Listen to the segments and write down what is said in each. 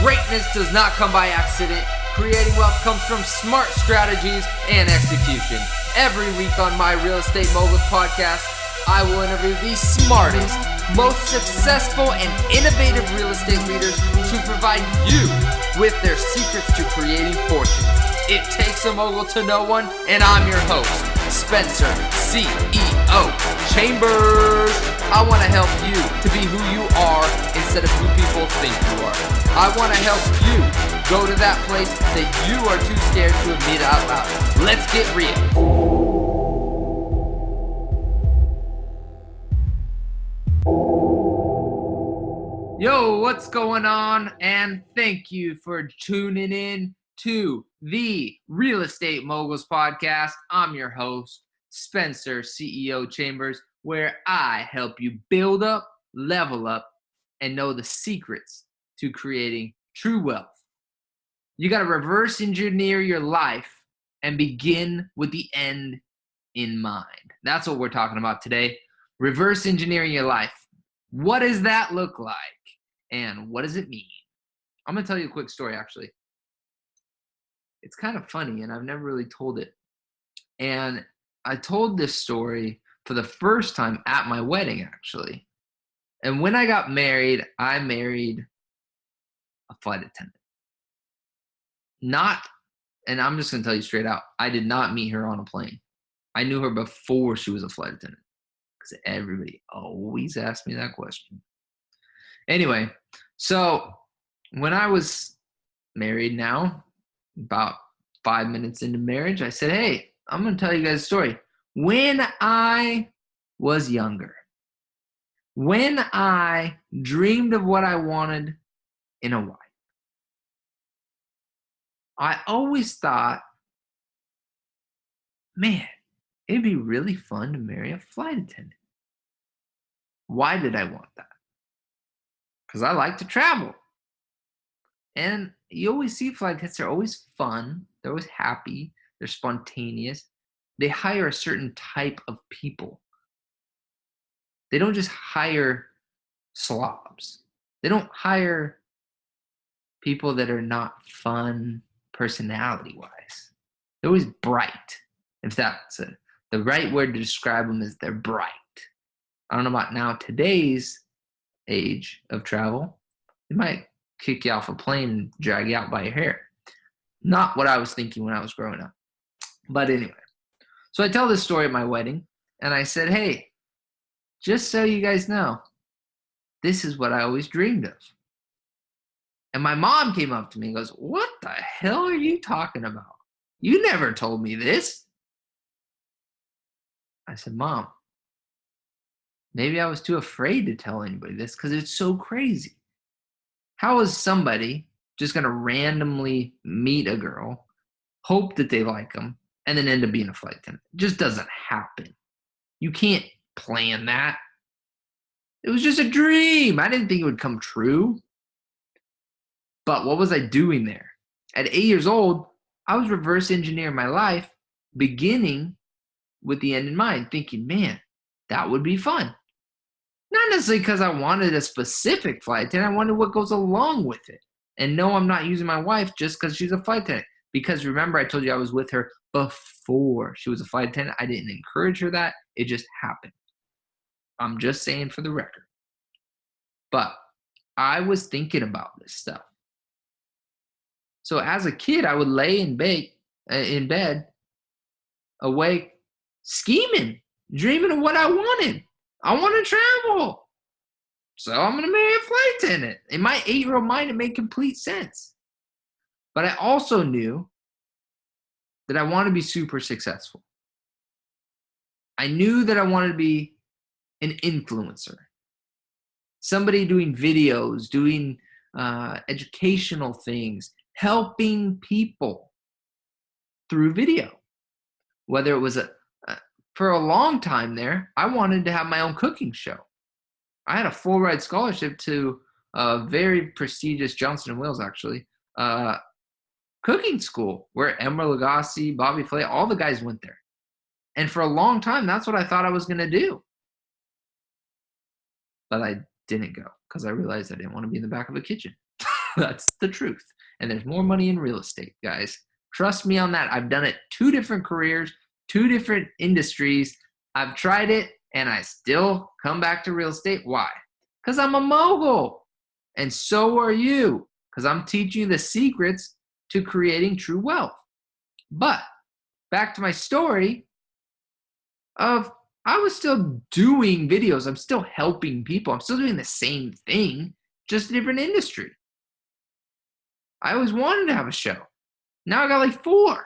Greatness does not come by accident. Creating wealth comes from smart strategies and execution. Every week on my Real Estate Moguls podcast, I will interview the smartest, most successful, and innovative real estate leaders to provide you with their secrets to creating fortunes. It takes a mogul to know one, and I'm your host, Spencer CEO Chambers. I want to help you to be who you are instead of who people think you are. I want to help you go to that place that you are too scared to admit out loud. Let's get real. Yo, what's going on? And thank you for tuning in to the Real Estate Moguls podcast. I'm your host, Spencer CEO Chambers, where I help you build up, level up, and know the secrets to creating true wealth. You got to reverse engineer your life and begin with the end in mind. That's what we're talking about today. Reverse engineering your life. What does that look like? And what does it mean? I'm going to tell you a quick story, actually. It's kind of funny, and I've never really told it. And I told this story for the first time at my wedding, actually. And when I got married, I married a flight attendant. And I'm just going to tell you straight out, I did not meet her on a plane. I knew her before she was a flight attendant, because everybody always asked me that question. Anyway, so when I was married now, about 5 minutes into marriage, I said, hey, I'm going to tell you guys a story. When I was younger, when I dreamed of what I wanted in a wife, I always thought, man, it'd be really fun to marry a flight attendant. Why did I want that? Because I like to travel. And you always see flight attendants, they're always fun, they're always happy, they're spontaneous. They hire a certain type of people. They don't just hire slobs. They don't hire people that are not fun personality-wise. They're always bright. If that's the right word to describe them is they're bright. I don't know about now today's age of travel. They might kick you off a plane and drag you out by your hair. Not what I was thinking when I was growing up. But anyway, so I tell this story at my wedding, and I said, hey, just so you guys know, this is what I always dreamed of. And my mom came up to me and goes, what the hell are you talking about? You never told me this. I said, Mom, maybe I was too afraid to tell anybody this because it's so crazy. How is somebody just going to randomly meet a girl, hope that they like them, and then end up being a flight attendant? It just doesn't happen. You can't plan that. It was just a dream. I didn't think it would come true. But what was I doing there? At 8 years old, I was reverse engineering my life, beginning with the end in mind, thinking, man, that would be fun. Not necessarily because I wanted a specific flight attendant. I wanted what goes along with it. And no, I'm not using my wife just because she's a flight attendant. Because remember, I told you I was with her before she was a flight attendant. I didn't encourage her that. It just happened. I'm just saying for the record. But I was thinking about this stuff. So as a kid, I would lay in bed, awake, scheming, dreaming of what I wanted. I want to travel. So I'm going to marry a flight attendant. In my 8-year-old mind, it made complete sense. But I also knew that I wanted to be super successful. I knew that I wanted to be an influencer. Somebody doing videos, doing educational things, helping people through video. Whether it was for a long time there, I wanted to have my own cooking show. I had a full ride scholarship to a very prestigious Johnson & Wales, actually, cooking school where Emma Lagasse, Bobby Flay, all the guys went there. And for a long time, that's what I thought I was going to do. But I didn't go because I realized I didn't want to be in the back of a kitchen. That's the truth. And there's more money in real estate, guys. Trust me on that. I've done it 2 different careers, 2 different industries. I've tried it and I still come back to real estate. Why? Because I'm a mogul. And so are you. Because I'm teaching you the secrets to creating true wealth. But back to my story of I was still doing videos. I'm still helping people. I'm still doing the same thing, just a different industry. I always wanted to have a show. Now I got like 4,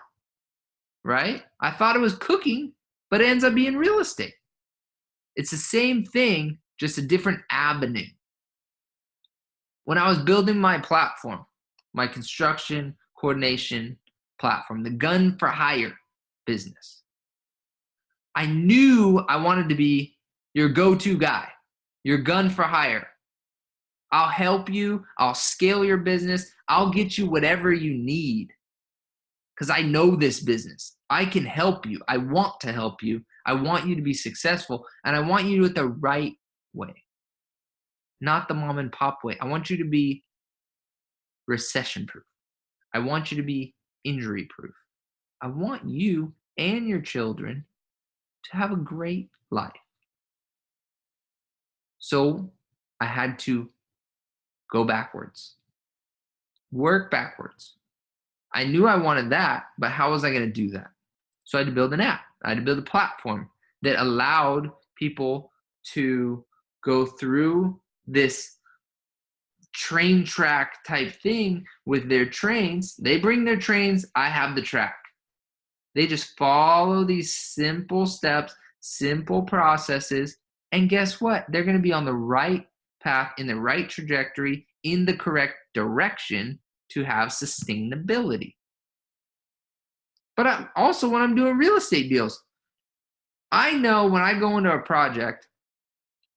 right? I thought it was cooking, but it ends up being real estate. It's the same thing, just a different avenue. When I was building my platform, my construction coordination platform, the gun for hire business, I knew I wanted to be your go-to guy, your gun for hire. I'll help you. I'll scale your business. I'll get you whatever you need because I know this business. I can help you. I want to help you. I want you to be successful, and I want you to do it the right way, not the mom and pop way. I want you to be recession proof. I want you to be injury proof. I want you and your children to have a great life. So I had to go backwards, work backwards. I knew I wanted that, but how was I going to do that? So I had to build an app. I had to build a platform that allowed people to go through this train track type thing with their trains. They bring their trains, I have the track. They just follow these simple steps, simple processes, and guess what? They're going to be on the right path, in the right trajectory, in the correct direction to have sustainability. But also when I'm doing real estate deals, I know when I go into a project,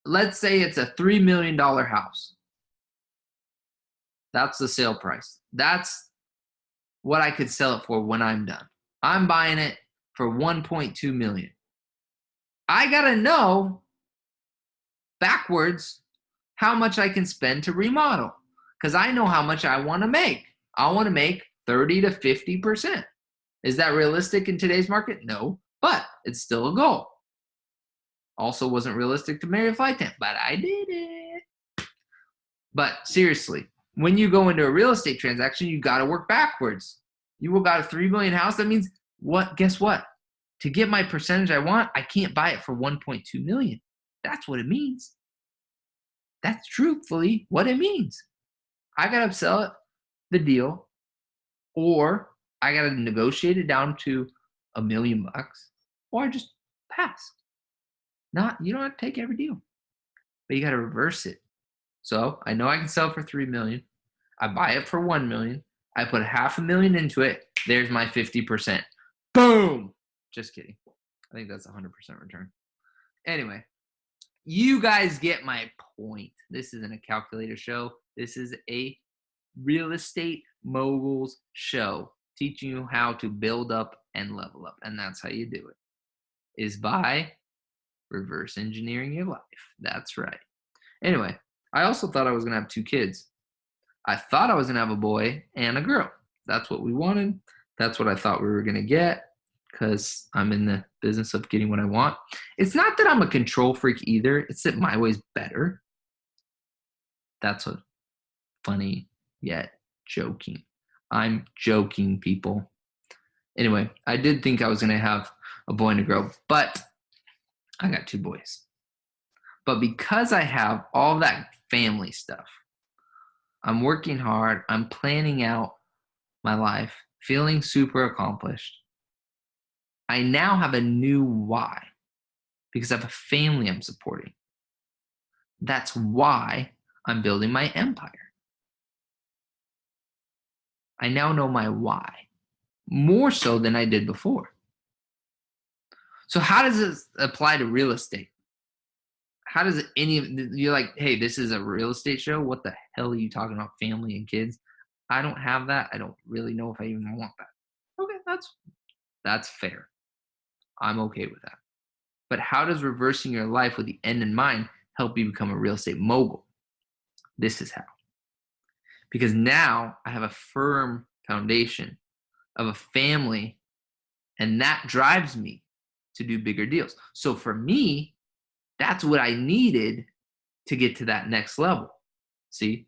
let's say it's a $3 million house. That's the sale price. That's what I could sell it for when I'm done. I'm buying it for 1.2 million. I got to know backwards how much I can spend to remodel because I know how much I want to make. I want to make 30 to 50%. Is that realistic in today's market? No, but it's still a goal. Also wasn't realistic to marry a flight attendant, but I did it. But seriously, when you go into a real estate transaction, you got to work backwards. You got a 3 million house. That means what? Guess what? To get my percentage I want, I can't buy it for 1.2 million. That's what it means. That's truthfully what it means. I got to sell it, the deal, or I got to negotiate it down to $1 million, or I just pass. You don't have to take every deal, but you got to reverse it. So I know I can sell for 3 million. I buy it for 1 million. I put $500,000 into it. There's my 50%. Boom. Just kidding. I think that's 100% return. Anyway, you guys get my point. This isn't a calculator show. This is a real estate moguls show, teaching you how to build up and level up. And that's how you do it, is by reverse engineering your life. That's right. Anyway, I also thought I was going to have 2 kids. I thought I was going to have a boy and a girl. That's what we wanted. That's what I thought we were going to get because I'm in the business of getting what I want. It's not that I'm a control freak either. It's that my way's better. That's what funny yet joking. I'm joking, people. Anyway, I did think I was going to have a boy and a girl, but I got 2 boys. But because I have all that family stuff, I'm working hard. I'm planning out my life, feeling super accomplished. I now have a new why because I have a family I'm supporting. That's why I'm building my empire. I now know my why more so than I did before. So how does this apply to real estate? How does you're like, hey, this is a real estate show? What the hell are you talking about, family and kids? I don't have that. I don't really know if I even want that. Okay, that's fair. I'm okay with that. But how does reversing your life with the end in mind help you become a real estate mogul? This is how. because now I have a firm foundation of a family, and that drives me to do bigger deals. So for me, that's what I needed to get to that next level. See,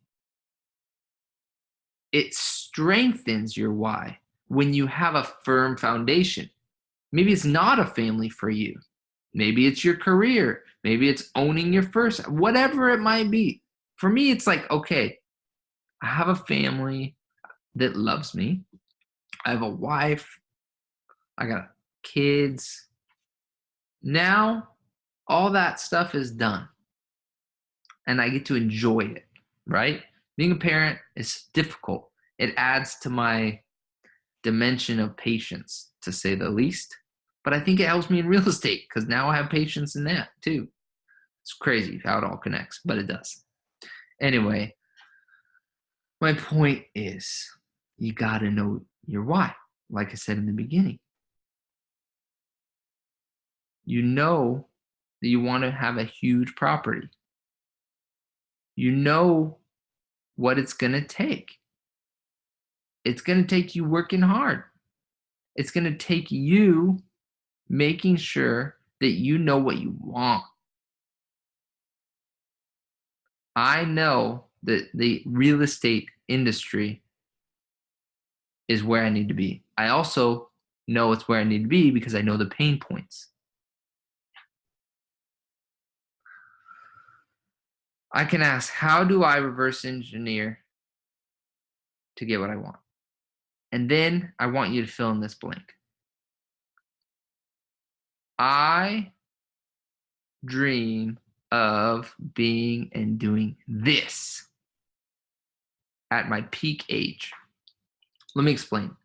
it strengthens your why when you have a firm foundation. Maybe it's not a family for you. Maybe it's your career. Maybe it's owning your first, whatever it might be. For me, it's like, okay, I have a family that loves me. I have a wife. I got kids. Now, all that stuff is done and I get to enjoy it, right? Being a parent is difficult. It adds to my dimension of patience, to say the least. But I think it helps me in real estate because now I have patience in that too. It's crazy how it all connects, but it does. Anyway, my point is you got to know your why. Like I said in the beginning, you know that you want to have a huge property. You know what it's going to take. It's going to take you working hard. It's going to take you making sure that you know what you want. I know that the real estate industry is where I need to be. I also know it's where I need to be because I know the pain points. I can ask, how do I reverse engineer to get what I want? And then I want you to fill in this blank. I dream of being and doing this at my peak age. Let me explain.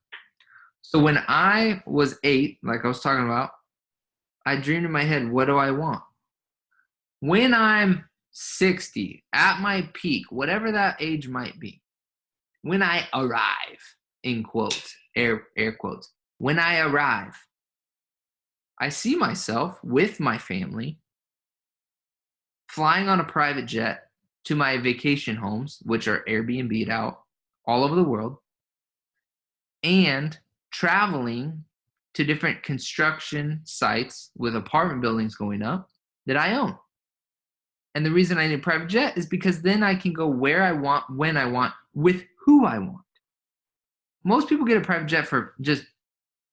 So when I was 8, like I was talking about, I dreamed in my head, what do I want? When I'm 60, at my peak, whatever that age might be, when I arrive, in quotes, air quotes, when I arrive, I see myself with my family flying on a private jet to my vacation homes, which are Airbnb'd out all over the world, and traveling to different construction sites with apartment buildings going up that I own. And the reason I need a private jet is because then I can go where I want, when I want, with who I want. Most people get a private jet for just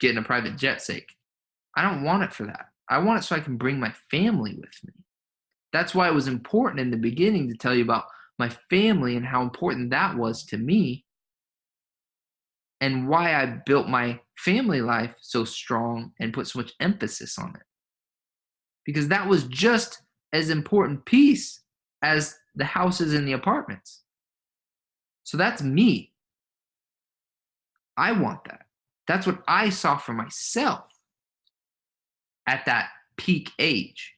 getting a private jet sake. I don't want it for that. I want it so I can bring my family with me. That's why it was important in the beginning to tell you about my family and how important that was to me and why I built my family life so strong and put so much emphasis on it. Because that was just as important piece as the houses and the apartments. So that's me. I want that. That's what I saw for myself at that peak age.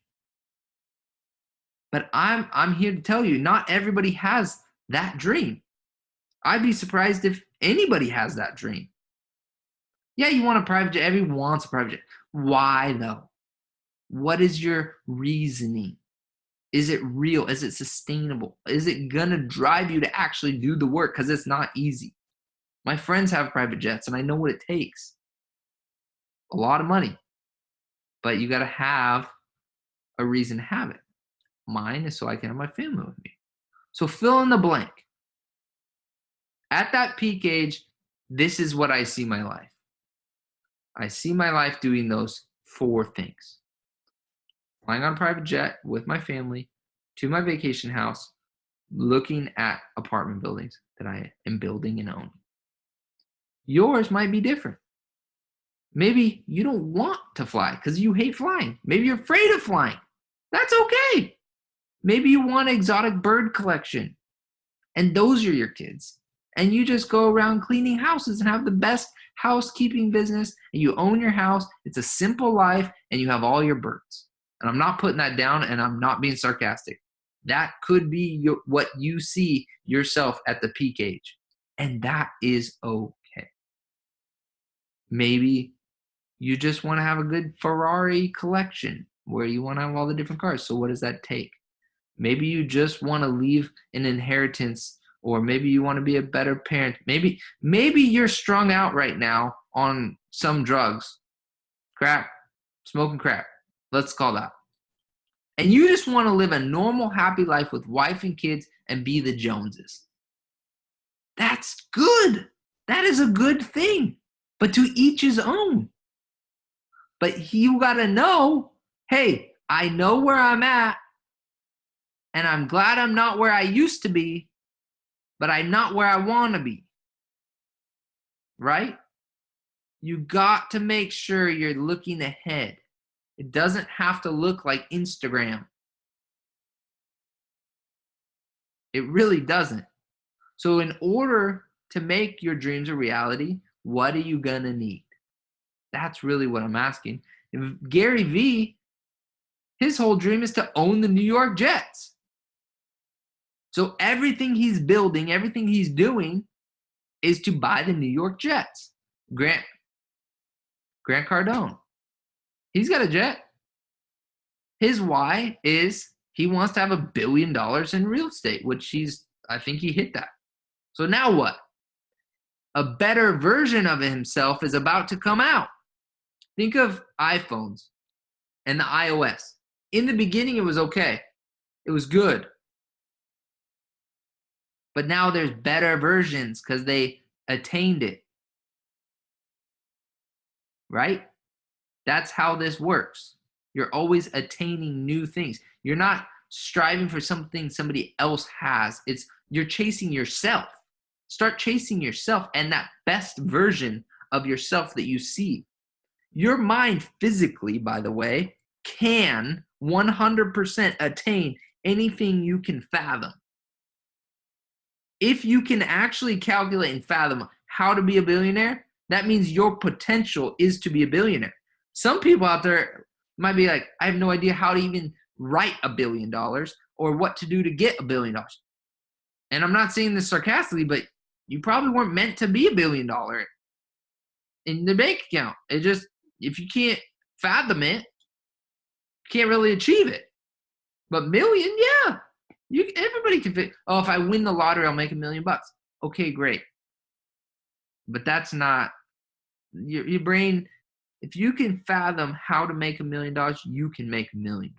But I'm here to tell you, not everybody has that dream. I'd be surprised if anybody has that dream. Yeah, you want a private jet. Everyone wants a private jet. Why though? What is your reasoning? Is it real? Is it sustainable? Is it gonna drive you to actually do the work? Because it's not easy. My friends have private jets, and I know what it takes. A lot of money. But you gotta have a reason to have it. Mine is so I can have my family with me. So fill in the blank. At that peak age, this is what I see my life. I see my life doing those 4 things. Flying on a private jet with my family to my vacation house, looking at apartment buildings that I am building and owning. Yours might be different. Maybe you don't want to fly because you hate flying. Maybe you're afraid of flying. That's okay. Maybe you want an exotic bird collection and those are your kids. And you just go around cleaning houses and have the best housekeeping business and you own your house. It's a simple life and you have all your birds. And I'm not putting that down and I'm not being sarcastic. That could be what you see yourself at the peak age. And that is okay. Maybe you just want to have a good Ferrari collection where you want to have all the different cars. So what does that take? Maybe you just want to leave an inheritance or maybe you want to be a better parent. Maybe you're strung out right now on some drugs, crack, smoking crack. Let's call that. And you just want to live a normal, happy life with wife and kids and be the Joneses. That's good. That is a good thing. But to each his own. But you got to know, hey, I know where I'm at, and I'm glad I'm not where I used to be, but I'm not where I want to be. Right? You got to make sure you're looking ahead. It doesn't have to look like Instagram. It really doesn't. So in order to make your dreams a reality, what are you going to need? That's really what I'm asking. If Gary Vee, his whole dream is to own the New York Jets. So everything he's building, everything he's doing is to buy the New York Jets. Grant Cardone, he's got a jet. His why is he wants to have $1 billion in real estate, which I think he hit that. So now what? A better version of himself is about to come out. Think of iPhones and the iOS. In the beginning, it was okay. It was good. But now there's better versions because they attained it. Right? That's how this works. You're always attaining new things. You're not striving for something somebody else has. You're chasing yourself. Start chasing yourself and that best version of yourself that you see. Your mind physically, by the way, can 100% attain anything you can fathom. If you can actually calculate and fathom how to be a billionaire, that means your potential is to be a billionaire. Some people out there might be like, I have no idea how to even write $1 billion or what to do to get $1 billion. And I'm not saying this sarcastically, but you probably weren't meant to be $1 billion in the bank account. It just, if you can't fathom it, you can't really achieve it. But million, yeah. Everybody can fit. Oh, if I win the lottery, I'll make $1 million. Okay, great. But that's not your brain. If you can fathom how to make $1 million, you can make $1 million.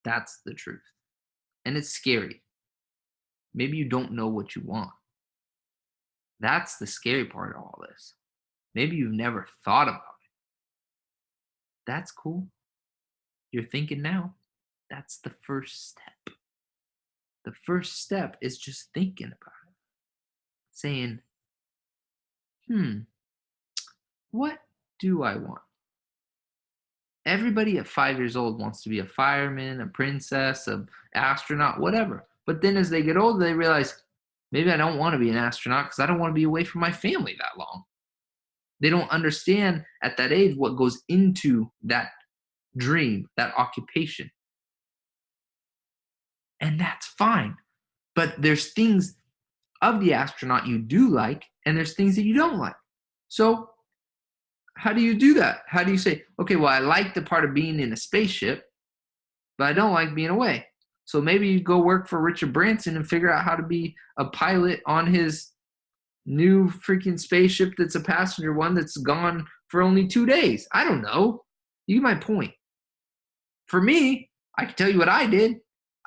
That's the truth. And it's scary. Maybe you don't know what you want. That's the scary part of all this. Maybe you've never thought about it. That's cool. You're thinking now. That's the first step. The first step is just thinking about it. Saying, what do I want? Everybody at 5 years old wants to be a fireman, a princess, an astronaut, whatever. But then as they get older, they realize, maybe I don't want to be an astronaut because I don't want to be away from my family that long. They don't understand at that age what goes into that dream, that occupation. And that's fine. But there's things of the astronaut you do like, and there's things that you don't like. So how do you do that? How do you say, okay, well, I like the part of being in a spaceship, but I don't like being away. So maybe you go work for Richard Branson and figure out how to be a pilot on his new freaking spaceship that's a passenger one that's gone for only 2 days. I don't know. You get my point. For me, I can tell you what I did.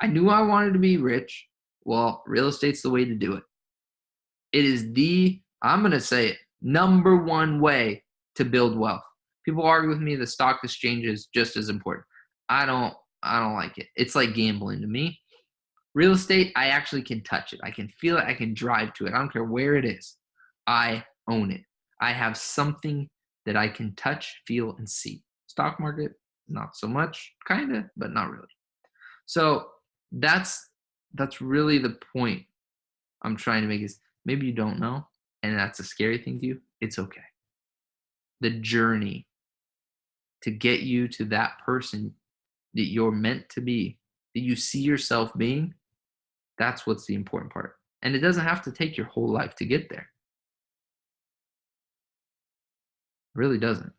I knew I wanted to be rich. Well, real estate's the way to do it. It is I'm going to say it, number one way to build wealth. People argue with me the stock exchange is just as important. I don't like it. It's like gambling to me. Real estate, I actually can touch it. I can feel it. I can drive to it. I don't care where it is. I own it. I have something that I can touch, feel, and see. Stock market, not so much, kind of, but not really. So that's really the point I'm trying to make is maybe you don't know, and that's a scary thing to you. It's okay. The journey to get you to that person that you're meant to be, that you see yourself being, that's what's the important part. And it doesn't have to take your whole life to get there. It really doesn't.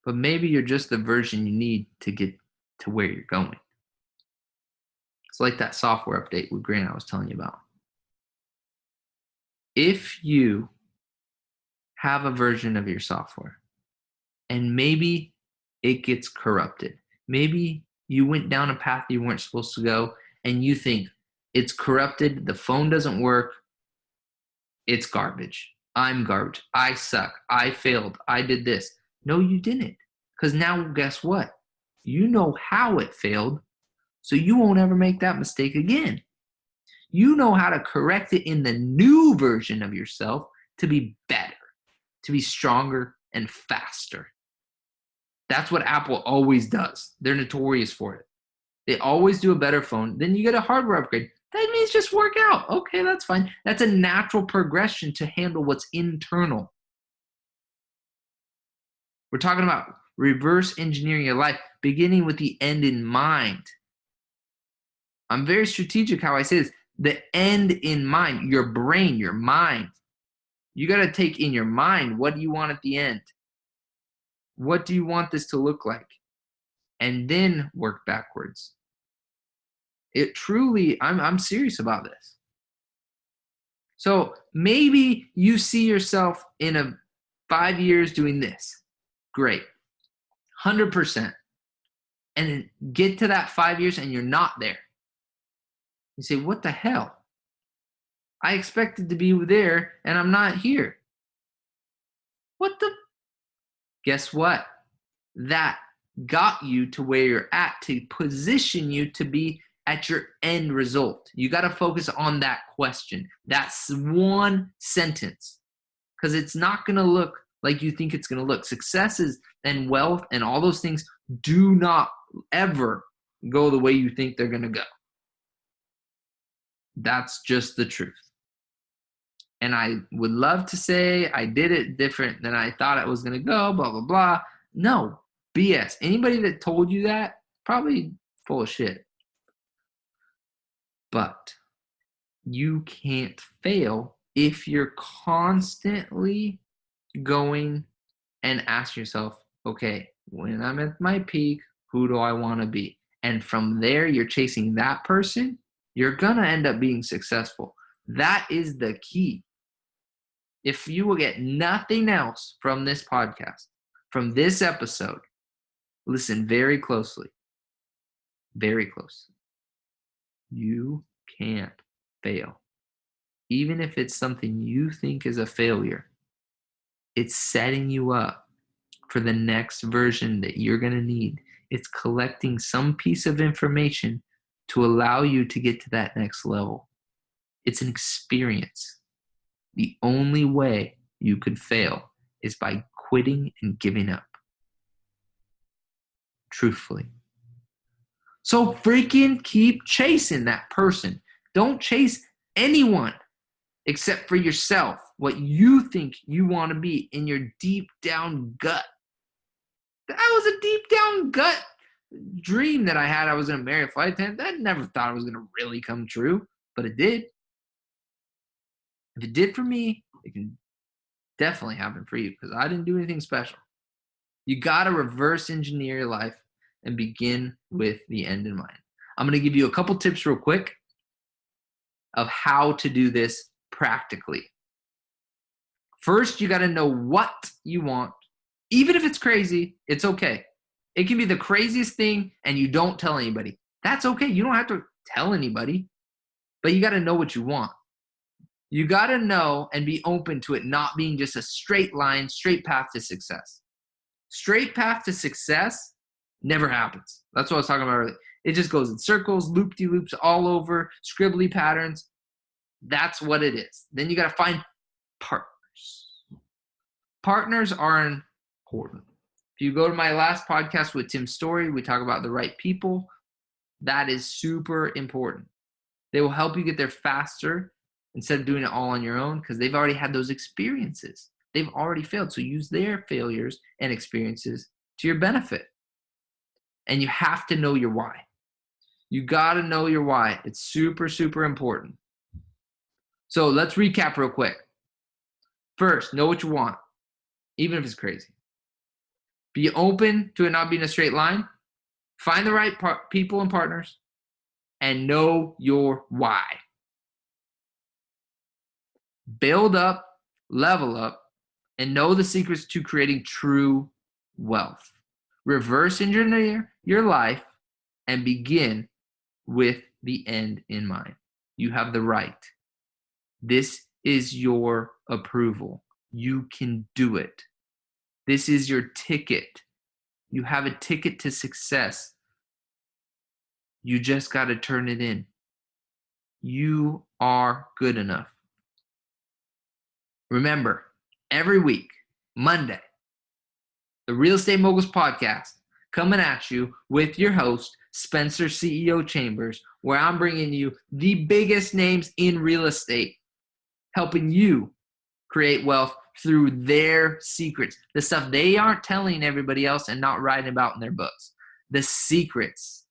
But maybe you're just the version you need to get to where you're going. It's like that software update with Grant I was telling you about. If you have a version of your software and maybe it gets corrupted, maybe you went down a path you weren't supposed to go and you think it's corrupted, the phone doesn't work, it's garbage. I'm garbage. I suck. I failed. I did this. No, you didn't. Because now, guess what? You know how it failed, so you won't ever make that mistake again. You know how to correct it in the new version of yourself to be better, to be stronger and faster. That's what Apple always does. They're notorious for it. They always do a better phone. Then you get a hardware upgrade. That means just work out. Okay, that's fine. That's a natural progression to handle what's internal. We're talking about reverse engineering your life, beginning with the end in mind. I'm very strategic how I say this. The end in mind, your brain, your mind. You got to take in your mind, what do you want at the end? What do you want this to look like? And then work backwards. It truly, I'm serious about this. So maybe you see yourself in 5 years doing this. Great. 100%. And then get to that 5 years and you're not there. You say, what the hell? I expected to be there and I'm not here. What the? Guess what? That got you to where you're at to position you to be at your end result. You got to focus on that question. That's one sentence, because it's not going to look like you think it's going to look. Successes and wealth and all those things do not ever go the way you think they're going to go. That's just the truth. And I would love to say I did it different than I thought it was going to go, blah, blah, blah. No, BS. Anybody that told you that, probably full of shit. But you can't fail if you're constantly going and ask yourself, okay, when I'm at my peak, who do I want to be? And from there, you're chasing that person, you're going to end up being successful. That is the key. If you will get nothing else from this podcast, from this episode, listen very closely. Very closely. You can't fail. Even if it's something you think is a failure, it's setting you up for the next version that you're going to need. It's collecting some piece of information to allow you to get to that next level. It's an experience. The only way you could fail is by quitting and giving up. Truthfully. So freaking keep chasing that person. Don't chase anyone except for yourself, what you think you want to be in your deep down gut. That was a deep down gut dream that I had. I was going to marry a flight attendant. I never thought it was going to really come true, but it did. If it did for me, it can definitely happen for you, because I didn't do anything special. You got to reverse engineer your life and begin with the end in mind. I'm going to give you a couple tips real quick of how to do this practically. First, you got to know what you want. Even if it's crazy, it's okay. It can be the craziest thing and you don't tell anybody. That's okay. You don't have to tell anybody, but you got to know what you want. You got to know and be open to it not being just a straight line, straight path to success. Straight path to success never happens. That's what I was talking about earlier. It just goes in circles, loop-de-loops all over, scribbly patterns. That's what it is. Then you got to find partners. Partners are important. If you go to my last podcast with Tim Story, we talk about the right people. That is super important. They will help you get there faster instead of doing it all on your own, because they've already had those experiences. They've already failed. So use their failures and experiences to your benefit. And you have to know your why. You got to know your why. It's super, super important. So let's recap real quick. First, know what you want, even if it's crazy. Be open to it not being a straight line. Find the right people and partners. and know your why. Build up, level up, and know the secrets to creating true wealth. Reverse engineer your life and begin with the end in mind. You have the right. This is your approval. You can do it. This is your ticket. You have a ticket to success. You just got to turn it in. You are good enough. Remember, every week, Monday, the Real Estate Moguls Podcast coming at you with your host, Spencer CEO Chambers, where I'm bringing you the biggest names in real estate, helping you create wealth through their secrets, the stuff they aren't telling everybody else and not writing about in their books, the secrets.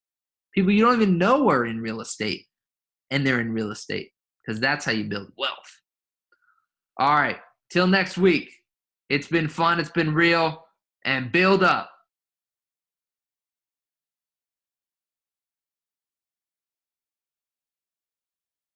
People you don't even know are in real estate, and they're in real estate, because that's how you build wealth. All right, till next week. It's been fun, it's been real, and build up.